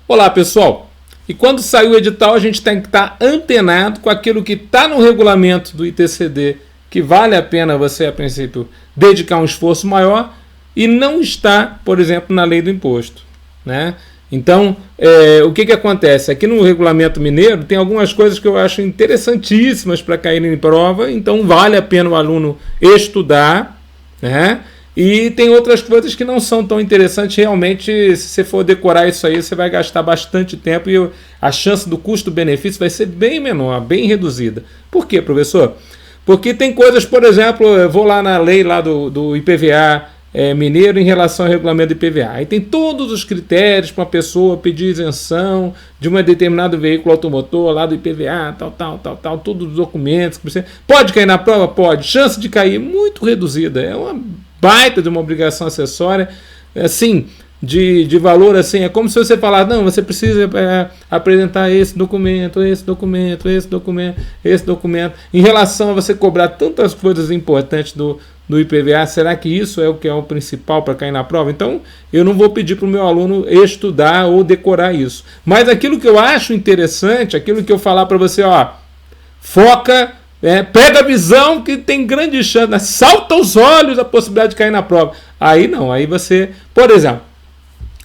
Olá, pessoal! E quando sair o edital, a gente tem que estar antenado com aquilo que está no regulamento do ITCD, que vale a pena você, a princípio, dedicar um esforço maior, e não está, por exemplo, na lei do imposto, né? Então, o que acontece? Aqui no regulamento mineiro tem algumas coisas que eu acho interessantíssimas para caírem em prova, então vale a pena o aluno estudar, né? E tem outras coisas que não são tão interessantes. Realmente, se você for decorar isso aí, você vai gastar bastante tempo e a chance do custo-benefício vai ser bem menor, bem reduzida. Por quê, professor? Porque tem coisas, por exemplo, eu vou lá na lei lá do IPVA mineiro em relação ao regulamento do IPVA. Aí tem todos os critérios para uma pessoa pedir isenção de um determinado veículo automotor lá do IPVA, tal, todos os documentos. Pode cair na prova? Pode. Chance de cair muito reduzida. É uma baita de uma obrigação acessória, assim, de valor, assim, é como se você falasse, não, você precisa apresentar esse documento. Em relação a você cobrar tantas coisas importantes do IPVA, será que isso é o que é o principal para cair na prova? Então, eu não vou pedir para o meu aluno estudar ou decorar isso. Mas aquilo que eu acho interessante, aquilo que eu falar para você, ó, foca, pega a visão que tem grande chance, né? Salta aos olhos a possibilidade de cair na prova. Aí não, aí você... Por exemplo,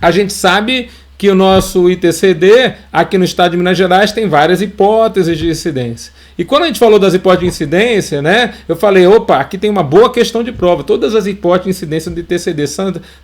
a gente sabe que o nosso ITCD, aqui no estado de Minas Gerais, tem várias hipóteses de incidência. E quando a gente falou das hipóteses de incidência, né, eu falei, opa, aqui tem uma boa questão de prova. Todas as hipóteses de incidência do ITCD,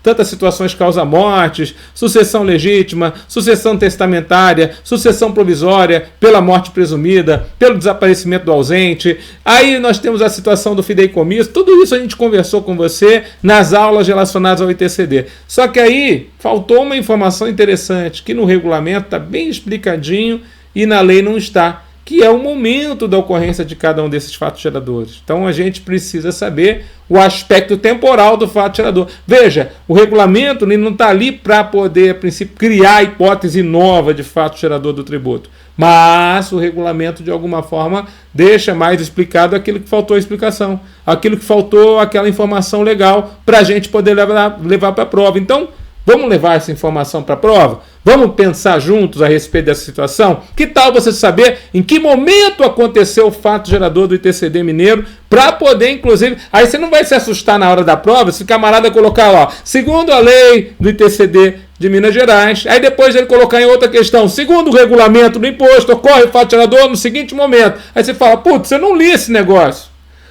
tantas situações causa-mortes, sucessão legítima, sucessão testamentária, sucessão provisória, pela morte presumida, pelo desaparecimento do ausente. Aí nós temos a situação do fideicomisso. Tudo isso a gente conversou com você nas aulas relacionadas ao ITCD. Só que aí faltou uma informação interessante, que no regulamento está bem explicadinho e na lei não está, que é o momento da ocorrência de cada um desses fatos geradores. Então a gente precisa saber o aspecto temporal do fato gerador. Veja, o regulamento não está ali para poder, a princípio, criar hipótese nova de fato gerador do tributo. Mas o regulamento, de alguma forma, deixa mais explicado aquilo que faltou a explicação, aquilo que faltou, aquela informação legal para a gente poder levar para a prova. Então, vamos levar essa informação para a prova? Vamos pensar juntos a respeito dessa situação? Que tal você saber em que momento aconteceu o fato gerador do ITCD mineiro, para poder, inclusive... Aí você não vai se assustar na hora da prova se o camarada colocar, ó, segundo a lei do ITCD de Minas Gerais, aí depois ele colocar em outra questão, segundo o regulamento do imposto, ocorre o fato gerador no seguinte momento. Aí você fala, putz, eu não li esse negócio.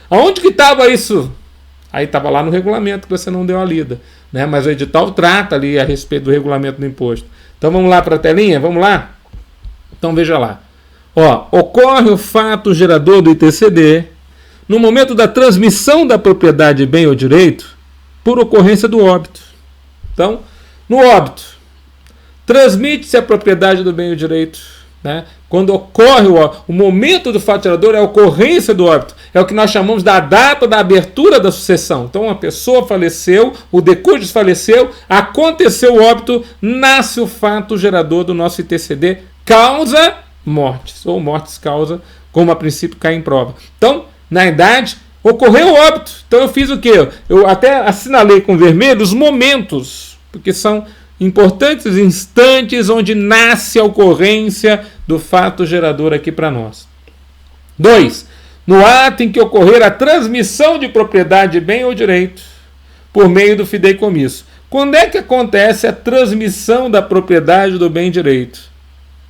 Aonde que estava isso? Aí estava lá no regulamento que você não deu a lida, né? Mas o edital trata ali a respeito do regulamento do imposto. Então vamos lá para a telinha? Vamos lá? Então veja lá. Ó, ocorre o fato gerador do ITCD no momento da transmissão da propriedade, bem ou direito, por ocorrência do óbito. Então, no óbito, transmite-se a propriedade do bem ou direito, né? Quando ocorre o momento do fato gerador, é a ocorrência do óbito. É o que nós chamamos da data da abertura da sucessão. Então, uma pessoa faleceu, o decúdice faleceu, aconteceu o óbito, nasce o fato gerador do nosso ITCD, causa mortes, ou mortes causa, como a princípio cai em prova. Então, na idade, ocorreu o óbito. Então, eu fiz o quê? Eu até assinalei com vermelho os momentos, porque são importantes instantes onde nasce a ocorrência do fato gerador aqui para nós. 2. No ato em que ocorrer a transmissão de propriedade, bem ou direito, por meio do fideicomisso. Quando é que acontece a transmissão da propriedade do bem e direito?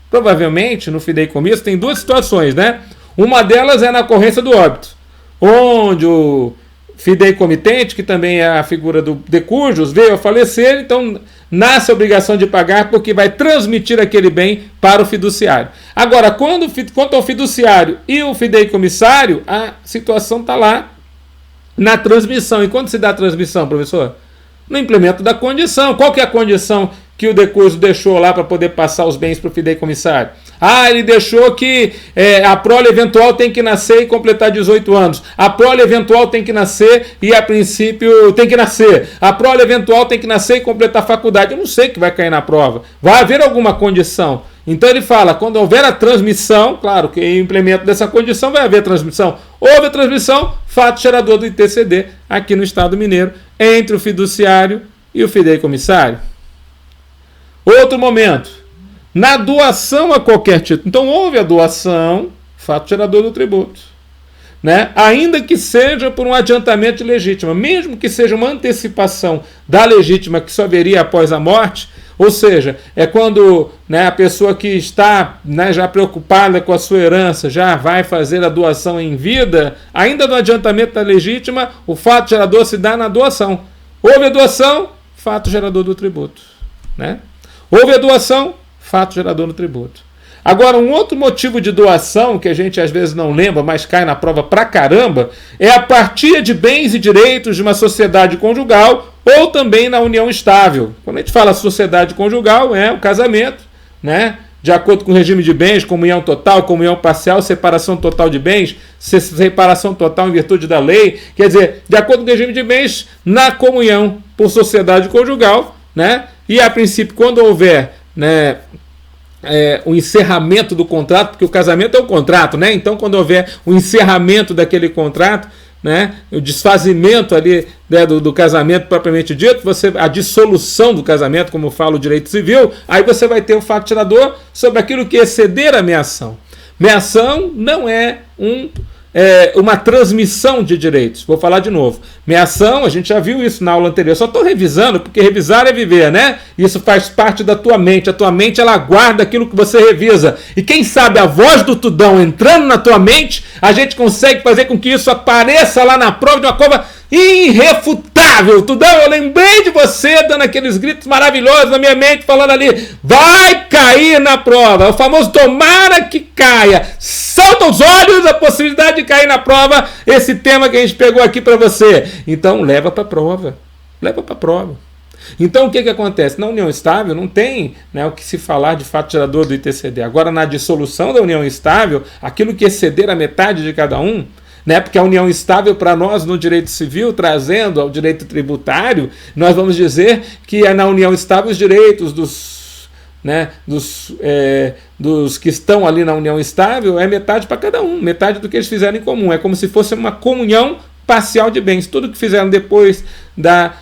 Provavelmente, no fideicomisso, tem duas situações, né? Uma delas é na ocorrência do óbito, onde o fideicomitente, que também é a figura do decúdios, veio a falecer, então nasce a obrigação de pagar porque vai transmitir aquele bem para o fiduciário. Agora, quanto ao fiduciário e o fideicomissário, a situação está lá na transmissão. E quando se dá a transmissão, professor? No implemento da condição. Qual que é a condição que o decúdio deixou lá para poder passar os bens para o fideicomissário? Ele deixou que a prole eventual tem que nascer e completar 18 anos. A prole eventual tem que nascer e, a princípio, tem que nascer. A prole eventual tem que nascer e completar faculdade. Eu não sei que vai cair na prova. Vai haver alguma condição. Então ele fala, quando houver a transmissão, claro que em implemento dessa condição vai haver transmissão. Houve a transmissão, fato gerador do ITCD aqui no Estado Mineiro, entre o fiduciário e o fideicomissário. Outro momento, na doação a qualquer título. Então houve a doação, fato gerador do tributo. Né? Ainda que seja por um adiantamento de legítima, mesmo que seja uma antecipação da legítima que só haveria após a morte, ou seja, é quando, né, a pessoa que está, né, já preocupada com a sua herança já vai fazer a doação em vida, ainda no adiantamento da legítima, o fato gerador se dá na doação. Houve a doação, fato gerador do tributo. Né? Houve a doação, fato gerador do tributo. Agora, um outro motivo de doação, que a gente às vezes não lembra, mas cai na prova pra caramba, é a partilha de bens e direitos de uma sociedade conjugal ou também na união estável. Quando a gente fala sociedade conjugal, é o casamento, né? De acordo com o regime de bens, comunhão total, comunhão parcial, separação total de bens, separação total em virtude da lei. Quer dizer, de acordo com o regime de bens, na comunhão por sociedade conjugal, né? E a princípio, quando houver, né, o encerramento do contrato, porque o casamento é um contrato, né? Então, quando houver o encerramento daquele contrato, né, o desfazimento ali, né, do casamento propriamente dito, a dissolução do casamento, como fala o direito civil, aí você vai ter o fato gerador sobre aquilo que exceder a meação. Meação não é uma transmissão de direitos. Vou falar de novo. Meação, a gente já viu isso na aula anterior. Só estou revisando, porque revisar é viver, né? Isso faz parte da tua mente. A tua mente, ela guarda aquilo que você revisa. E quem sabe a voz do tudão entrando na tua mente, a gente consegue fazer com que isso apareça lá na prova de uma forma irrefutável. Tudão, eu lembrei de você dando aqueles gritos maravilhosos na minha mente, falando ali, vai cair na prova. O famoso tomara que caia. Salta os olhos a possibilidade de cair na prova esse tema que a gente pegou aqui para você. Então, leva para a prova. Leva para a prova. Então, o que acontece? Na união estável não tem, né, o que se falar de fato gerador do ITCD. Agora, na dissolução da união estável, aquilo que exceder a metade de cada um, né, porque a união estável para nós no direito civil, trazendo ao direito tributário, nós vamos dizer que é na união estável os direitos dos que estão ali na união estável é metade para cada um, metade do que eles fizeram em comum. É como se fosse uma comunhão parcial de bens. Tudo que fizeram depois da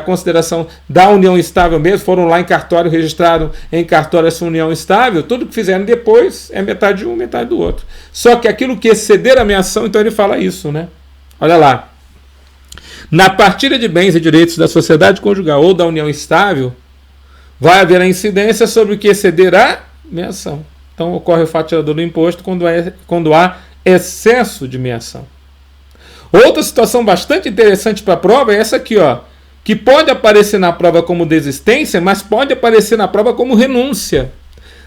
consideração da união estável mesmo, foram lá em cartório, registraram em cartório essa união estável, tudo que fizeram depois é metade de um, metade do outro. Só que aquilo que exceder a meação, então ele fala isso, né? Olha lá. Na partilha de bens e direitos da sociedade conjugal ou da união estável, vai haver a incidência sobre o que exceder a meação. Então ocorre o fato gerador do imposto quando há excesso de meação. Outra situação bastante interessante para a prova é essa aqui, ó, que pode aparecer na prova como desistência, mas pode aparecer na prova como renúncia.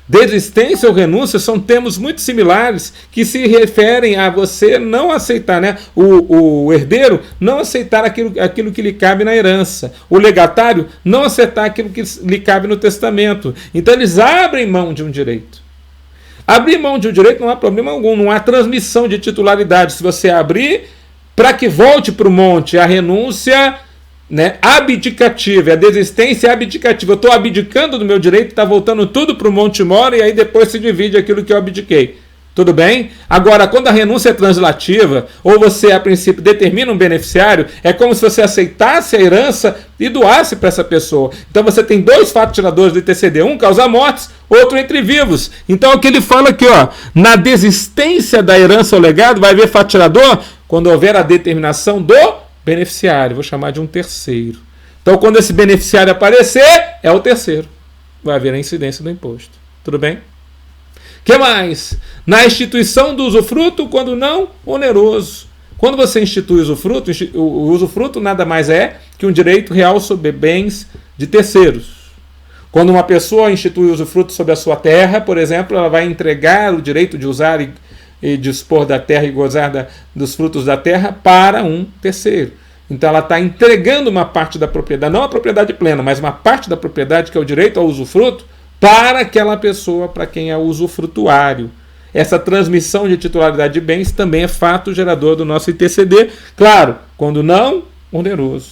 Desistência ou renúncia são termos muito similares que se referem a você não aceitar, né? O herdeiro não aceitar aquilo que lhe cabe na herança. O legatário não aceitar aquilo que lhe cabe no testamento. Então eles abrem mão de um direito. Abrir mão de um direito não há problema algum, não há transmissão de titularidade. Se você abrir para que volte para o monte, a renúncia, né, abdicativa, a desistência é abdicativa. Eu estou abdicando do meu direito, está voltando tudo para o monte mora e aí depois se divide aquilo que eu abdiquei. Tudo bem? Agora, quando a renúncia é translativa, ou você, a princípio, determina um beneficiário, é como se você aceitasse a herança e doasse para essa pessoa. Então você tem dois fatos geradores do ITCD, um causa mortes, outro entre vivos. Então o que ele fala aqui, ó, na desistência da herança ou legado, vai haver fato gerador quando houver a determinação do beneficiário. Vou chamar de um terceiro. Então quando esse beneficiário aparecer, é o terceiro. Vai haver a incidência do imposto. Tudo bem? O que mais? Na instituição do usufruto, quando não oneroso. Quando você institui o usufruto nada mais é que um direito real sobre bens de terceiros. Quando uma pessoa institui o usufruto sobre a sua terra, por exemplo, ela vai entregar o direito de usar e dispor da terra e gozar dos frutos da terra para um terceiro. Então ela está entregando uma parte da propriedade, não a propriedade plena, mas uma parte da propriedade, que é o direito ao usufruto, para aquela pessoa para quem é usufrutuário. Essa transmissão de titularidade de bens também é fato gerador do nosso ITCD, claro, quando não oneroso.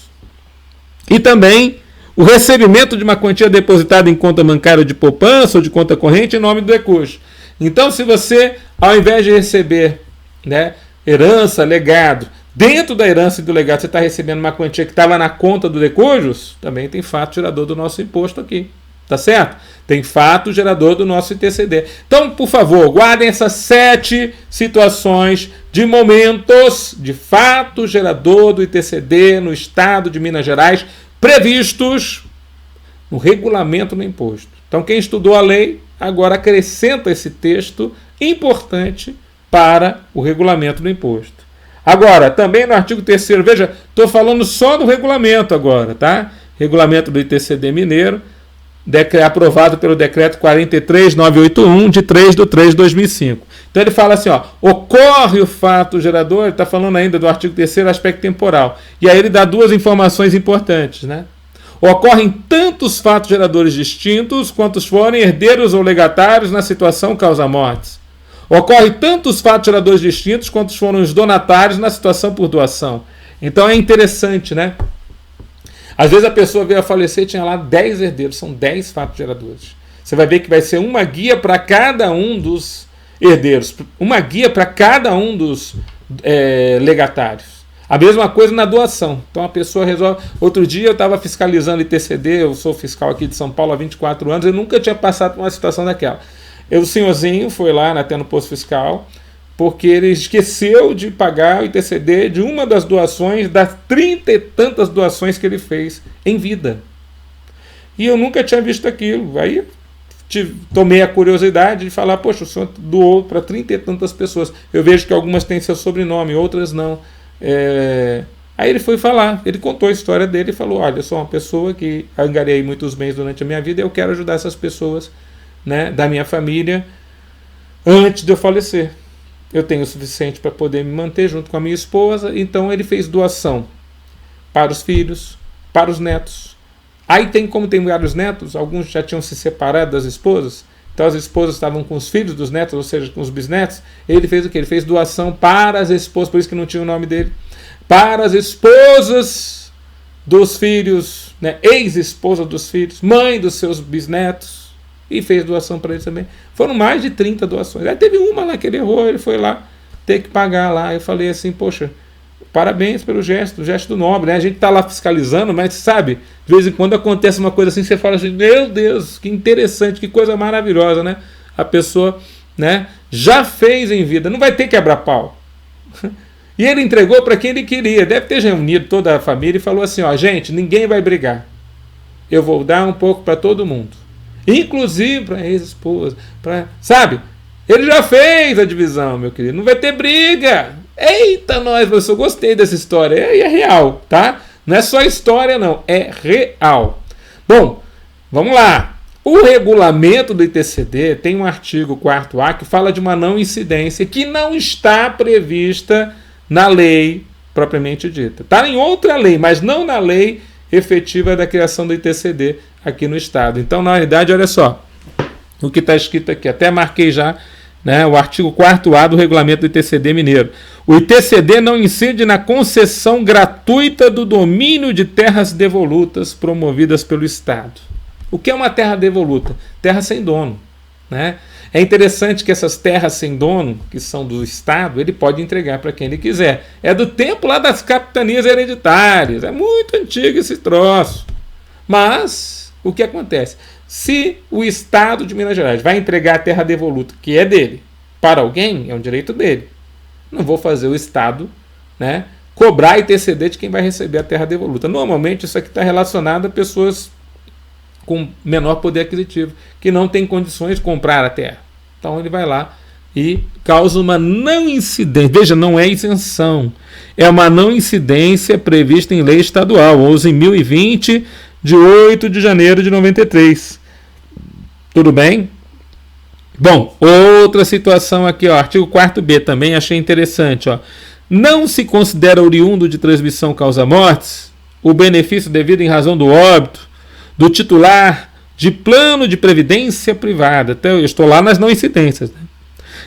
E também o recebimento de uma quantia depositada em conta bancária de poupança ou de conta corrente em nome do decurso. Então, se você, ao invés de receber, né, herança, legado, dentro da herança e do legado você está recebendo uma quantia que estava na conta do decurso, também tem fato gerador do nosso imposto aqui. Tá certo? Tem fato gerador do nosso ITCD. Então, por favor, guardem essas 7 situações de momentos de fato gerador do ITCD no estado de Minas Gerais, previstos no regulamento do imposto. Então, quem estudou a lei, agora acrescenta esse texto importante para o regulamento do imposto. Agora, também no artigo 3º, veja, estou falando só do regulamento agora, tá? Regulamento do ITCD mineiro, aprovado pelo decreto 43981, de 3/3/2005. Então ele fala assim, ó, ocorre o fato gerador, ele está falando ainda do artigo 3º, aspecto temporal. E aí ele dá 2 informações importantes, né? Ocorrem tantos fatos geradores distintos quantos forem herdeiros ou legatários na situação causa-mortes. Ocorre tantos fatos geradores distintos quantos foram os donatários na situação por doação. Então é interessante, né? Às vezes a pessoa veio a falecer e tinha lá 10 herdeiros, são 10 fatos geradores. Você vai ver que vai ser uma guia para cada um dos herdeiros, uma guia para cada um dos legatários. A mesma coisa na doação. Então a pessoa resolve... Outro dia eu estava fiscalizando ITCD, eu sou fiscal aqui de São Paulo há 24 anos, eu nunca tinha passado por uma situação daquela. O senhorzinho foi lá até no posto fiscal, porque ele esqueceu de pagar o ITCD de uma das doações, das 30 e tantas doações que ele fez em vida. E eu nunca tinha visto aquilo. Aí tomei a curiosidade de falar, poxa, o senhor doou para 30 e tantas pessoas. Eu vejo que algumas têm seu sobrenome, outras não. Aí ele foi falar, ele contou a história dele e falou, olha, eu sou uma pessoa que angariei muitos bens durante a minha vida e eu quero ajudar essas pessoas, né, da minha família antes de eu falecer. Eu tenho o suficiente para poder me manter junto com a minha esposa. Então ele fez doação para os filhos, para os netos. Aí como tem vários netos, alguns já tinham se separado das esposas, então as esposas estavam com os filhos dos netos, ou seja, com os bisnetos. Ele fez o quê? Ele fez doação para as esposas, por isso que não tinha o nome dele, para as esposas dos filhos, né, ex-esposa dos filhos, mãe dos seus bisnetos, e fez doação para eles também. Foram mais de 30 doações. Aí teve uma lá que ele errou, ele foi lá ter que pagar lá. Eu falei assim, poxa, parabéns pelo gesto, o gesto nobre, né? A gente está lá fiscalizando, mas sabe, de vez em quando acontece uma coisa assim, você fala assim, meu Deus, que interessante, que coisa maravilhosa, né? A pessoa, né, já fez em vida, não vai ter quebra-pau. E ele entregou para quem ele queria, deve ter reunido toda a família e falou assim, ó, gente, ninguém vai brigar. Eu vou dar um pouco para todo mundo. Inclusive para a ex-esposa, sabe? Ele já fez a divisão, meu querido. Não vai ter briga. Eita, nós, eu gostei dessa história. E é real, tá? Não é só história, não. É real. Bom, vamos lá. O regulamento do ITCD tem um artigo 4A que fala de uma não incidência que não está prevista na lei propriamente dita. Está em outra lei, mas não na lei efetiva da criação do ITCD aqui no estado. Então, na realidade, olha só o que está escrito aqui. Até marquei já, né, o artigo 4A do regulamento do ITCD mineiro. O ITCD não incide na concessão gratuita do domínio de terras devolutas promovidas pelo Estado. O que é uma terra devoluta? Terra sem dono, né? É interessante que essas terras sem dono, que são do Estado, ele pode entregar para quem ele quiser. É do tempo lá das capitanias hereditárias. É muito antigo esse troço. Mas o que acontece? Se o Estado de Minas Gerais vai entregar a terra devoluta, que é dele, para alguém, é um direito dele. Não vou fazer o Estado, né, cobrar ITCD de quem vai receber a terra devoluta. Normalmente isso aqui está relacionado a pessoas com menor poder aquisitivo, que não tem condições de comprar a terra. Então ele vai lá e causa uma não incidência. Veja, não é isenção. É uma não incidência prevista em lei estadual, 11.020, de 8 de janeiro de 93. Tudo bem? Bom, outra situação aqui, ó, artigo 4B, também achei interessante. Ó. Não se considera oriundo de transmissão causa-mortes o benefício devido em razão do óbito do titular de plano de previdência privada. Então, eu estou lá nas não incidências. Né?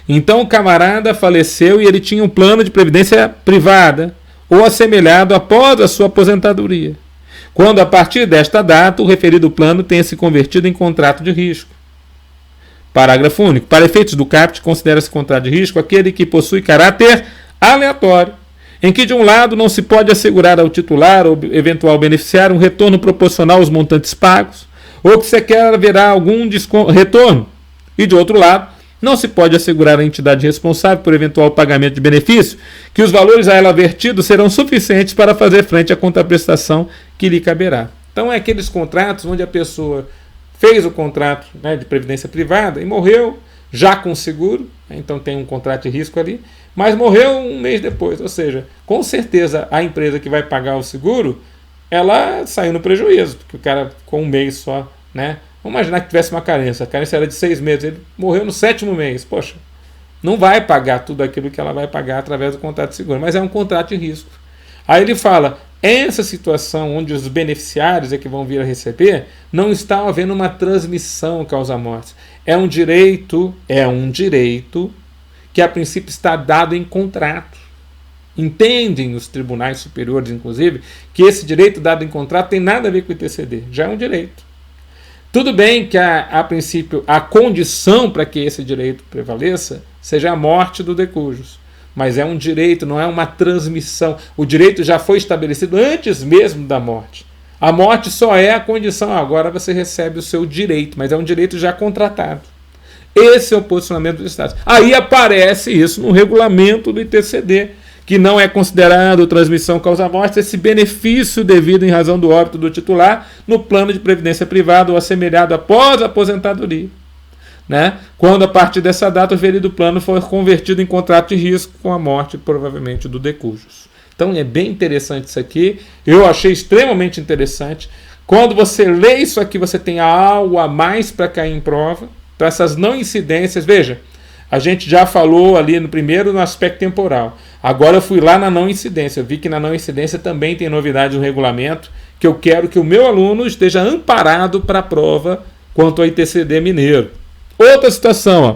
Então, o camarada faleceu e ele tinha um plano de previdência privada ou assemelhado após a sua aposentadoria, quando, a partir desta data, o referido plano tenha se convertido em contrato de risco. Parágrafo único. Para efeitos do caput, considera-se contrato de risco aquele que possui caráter aleatório, em que, de um lado, não se pode assegurar ao titular ou eventual beneficiário um retorno proporcional aos montantes pagos, ou que sequer haverá algum retorno. E, de outro lado, não se pode assegurar à entidade responsável por eventual pagamento de benefício que os valores a ela vertidos serão suficientes para fazer frente à contraprestação que lhe caberá. Então, é aqueles contratos onde a pessoa fez o contrato, né, de previdência privada e morreu já com seguro, então tem um contrato de risco ali, mas morreu um mês depois. Ou seja, com certeza a empresa que vai pagar o seguro, ela saiu no prejuízo, porque o cara com um mês só, né? Vamos imaginar que tivesse uma carência, a carência era de 6 meses, ele morreu no 7º mês. Poxa, não vai pagar tudo aquilo que ela vai pagar através do contrato de seguro, mas é um contrato de risco. Aí ele fala, essa situação onde os beneficiários é que vão vir a receber, não está havendo uma transmissão causa-morte. É um direito que a princípio está dado em contrato. Entendem os tribunais superiores, inclusive, que esse direito dado em contrato tem nada a ver com o ITCD, já é um direito. Tudo bem que, a princípio, a condição para que esse direito prevaleça seja a morte do decujus. Mas é um direito, não é uma transmissão. O direito já foi estabelecido antes mesmo da morte. A morte só é a condição. Agora você recebe o seu direito, mas é um direito já contratado. Esse é o posicionamento dos Estados. Aí aparece isso no regulamento do ITCD, que não é considerado transmissão causa-morte esse benefício devido em razão do óbito do titular no plano de previdência privada ou assemelhado após a aposentadoria. Né? Quando a partir dessa data o referido plano for convertido em contrato de risco com a morte provavelmente do decujus. Então é bem interessante isso aqui, eu achei extremamente interessante. Quando você lê isso aqui, você tem algo a mais para cair em prova, para essas não incidências. Veja, a gente já falou ali no primeiro no aspecto temporal. Agora eu fui lá na não incidência. Eu vi que na não incidência também tem novidade no regulamento, que eu quero que o meu aluno esteja amparado para a prova quanto ao ITCD mineiro. Outra situação, ó.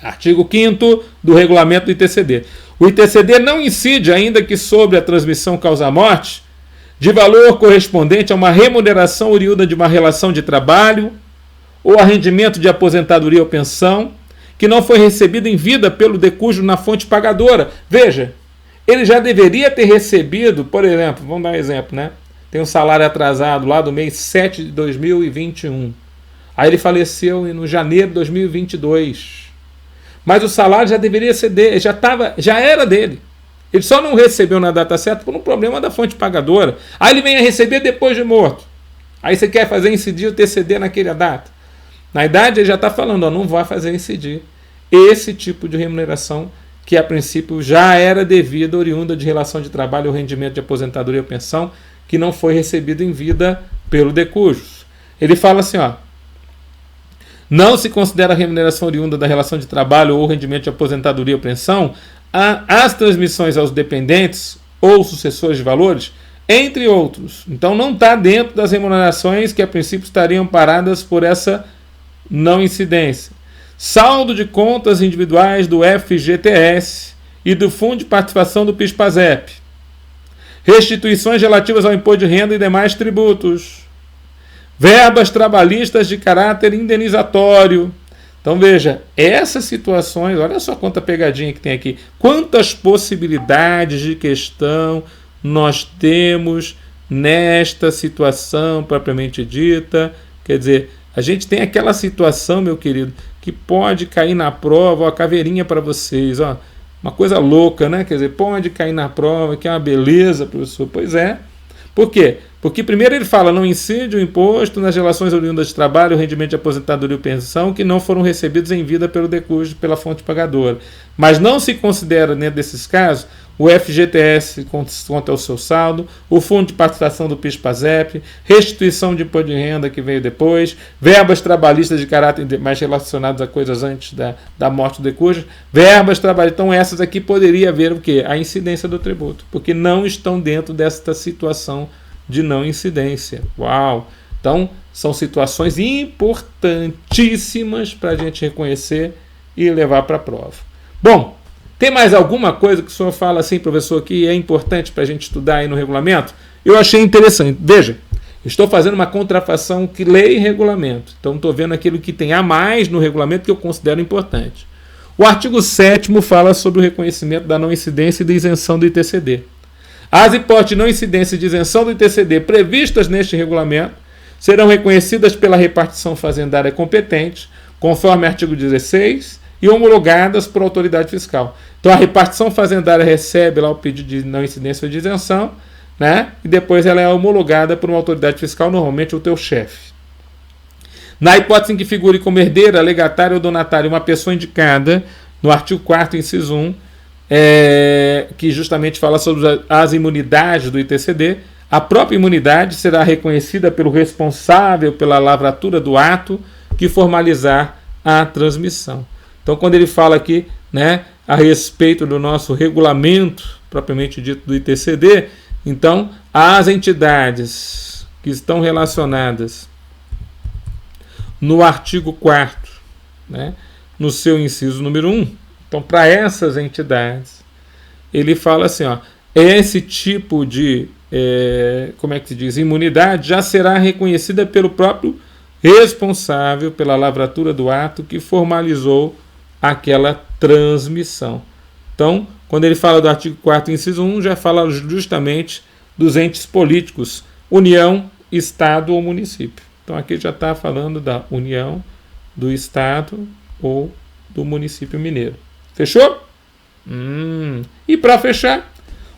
Artigo 5º do regulamento do ITCD. O ITCD não incide, ainda que sobre a transmissão causa-morte, de valor correspondente a uma remuneração oriunda de uma relação de trabalho ou a rendimento de aposentadoria ou pensão, que não foi recebido em vida pelo decújo na fonte pagadora. Veja, ele já deveria ter recebido, por exemplo, vamos dar um exemplo, né? Tem um salário atrasado lá do mês 7 de 2021. Aí ele faleceu no janeiro de 2022. Mas o salário já deveria ser dele, já era dele. Ele só não recebeu na data certa por um problema da fonte pagadora. Aí ele vem a receber depois de morto. Aí você quer fazer incidir o TCD naquela data. Na idade, ele já está falando, ó, não vai fazer incidir esse tipo de remuneração que, a princípio, já era devida, oriunda de relação de trabalho ou rendimento de aposentadoria ou pensão, que não foi recebido em vida pelo decujus. Ele fala assim, ó, não se considera a remuneração oriunda da relação de trabalho ou rendimento de aposentadoria ou pensão as transmissões aos dependentes ou sucessores de valores, entre outros. Então, não está dentro das remunerações que, a princípio, estariam paradas por essa não incidência. Saldo de contas individuais do FGTS e do Fundo de Participação do PIS/PASEP. Restituições relativas ao imposto de renda e demais tributos. Verbas trabalhistas de caráter indenizatório. Então veja, essas situações, olha só quanta pegadinha que tem aqui. Quantas possibilidades de questão nós temos nesta situação propriamente dita. Quer dizer, a gente tem aquela situação, meu querido, que pode cair na prova, ó, a caveirinha para vocês, ó, uma coisa louca, né? Quer dizer, pode cair na prova, que é uma beleza, professor. Pois é. Por quê? Porque primeiro ele fala, não incide o imposto nas relações oriundas de trabalho, rendimento de aposentadoria ou pensão que não foram recebidos em vida pelo decújo pela fonte pagadora. Mas não se considera, dentro desses casos, o FGTS quanto ao seu saldo, o Fundo de Participação do PIS/PASEP, restituição de imposto de renda que veio depois, verbas trabalhistas de caráter mais relacionadas a coisas antes da morte do decújo, verbas trabalhistas. Então essas aqui poderia haver o quê? A incidência do tributo, porque não estão dentro desta situação de não incidência. Uau! Então são situações importantíssimas para a gente reconhecer e levar para a prova. Bom, tem mais alguma coisa que o senhor fala assim, professor, que é importante para a gente estudar aí no regulamento? Eu achei interessante. Veja, estou fazendo uma contrafação que lei e regulamento. Então estou vendo aquilo que tem a mais no regulamento que eu considero importante. O artigo 7º fala sobre o reconhecimento da não incidência e da isenção do ITCD. As hipóteses de não incidência e de isenção do ITCD previstas neste regulamento serão reconhecidas pela repartição fazendária competente, conforme artigo 16, e homologadas por autoridade fiscal. Então a repartição fazendária recebe lá o pedido de não incidência ou de isenção, né? E depois ela é homologada por uma autoridade fiscal, normalmente o teu chefe. Na hipótese em que figure como herdeira, legatária ou donatária uma pessoa indicada no artigo 4º, inciso 1, que justamente fala sobre as imunidades do ITCD, a própria imunidade será reconhecida pelo responsável pela lavratura do ato que formalizar a transmissão. Então, quando ele fala aqui, né, a respeito do nosso regulamento, propriamente dito, do ITCD, então, as entidades que estão relacionadas no artigo 4º, né, no seu inciso número 1, então, para essas entidades, ele fala assim, ó, esse tipo de, como é que se diz, imunidade já será reconhecida pelo próprio responsável pela lavratura do ato que formalizou aquela transmissão. Então, quando ele fala do artigo 4º, inciso 1, já fala justamente dos entes políticos, União, Estado ou município. Então, aqui já está falando da União, do Estado ou do município mineiro. Fechou? E para fechar,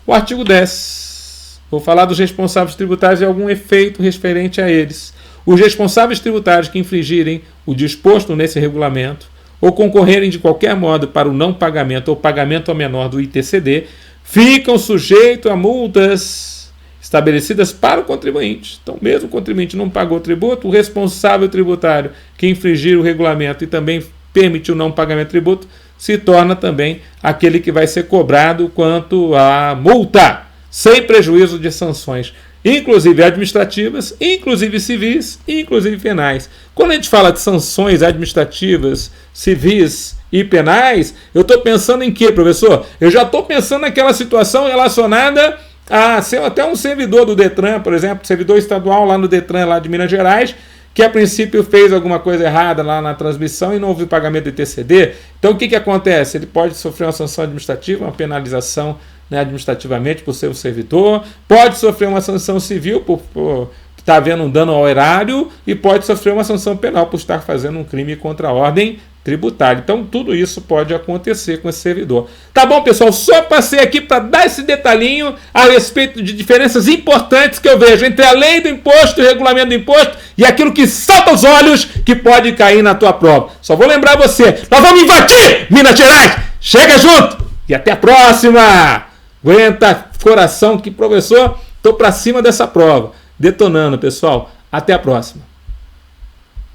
o artigo 10. Vou falar dos responsáveis tributários e algum efeito referente a eles. Os responsáveis tributários que infringirem o disposto nesse regulamento ou concorrerem de qualquer modo para o não pagamento ou pagamento ao menor do ITCD ficam sujeitos a multas estabelecidas para o contribuinte. Então, mesmo o contribuinte não pagou o tributo, o responsável tributário que infringir o regulamento e também permitir o não pagamento de tributo se torna também aquele que vai ser cobrado quanto à multa, sem prejuízo de sanções, inclusive administrativas, inclusive civis, inclusive penais. Quando a gente fala de sanções administrativas, civis e penais, eu estou pensando em quê, professor? Eu já estou pensando naquela situação relacionada a ser até um servidor do Detran, por exemplo, servidor estadual lá no Detran, lá de Minas Gerais, que a princípio fez alguma coisa errada lá na transmissão e não houve pagamento do ITCD. Então o que acontece? Ele pode sofrer uma sanção administrativa, uma penalização, né, administrativamente por ser um servidor, pode sofrer uma sanção civil por estar havendo um dano ao erário e pode sofrer uma sanção penal por estar fazendo um crime contra a ordem tributária. Então tudo isso pode acontecer com esse servidor. Tá bom, pessoal? Só passei aqui para dar esse detalhinho a respeito de diferenças importantes que eu vejo entre a lei do imposto e o regulamento do imposto e aquilo que salta aos olhos que pode cair na tua prova. Só vou lembrar você, nós vamos invadir Minas Gerais! Chega junto! E até a próxima! Aguenta coração que, professor, estou para cima dessa prova. Detonando, pessoal. Até a próxima.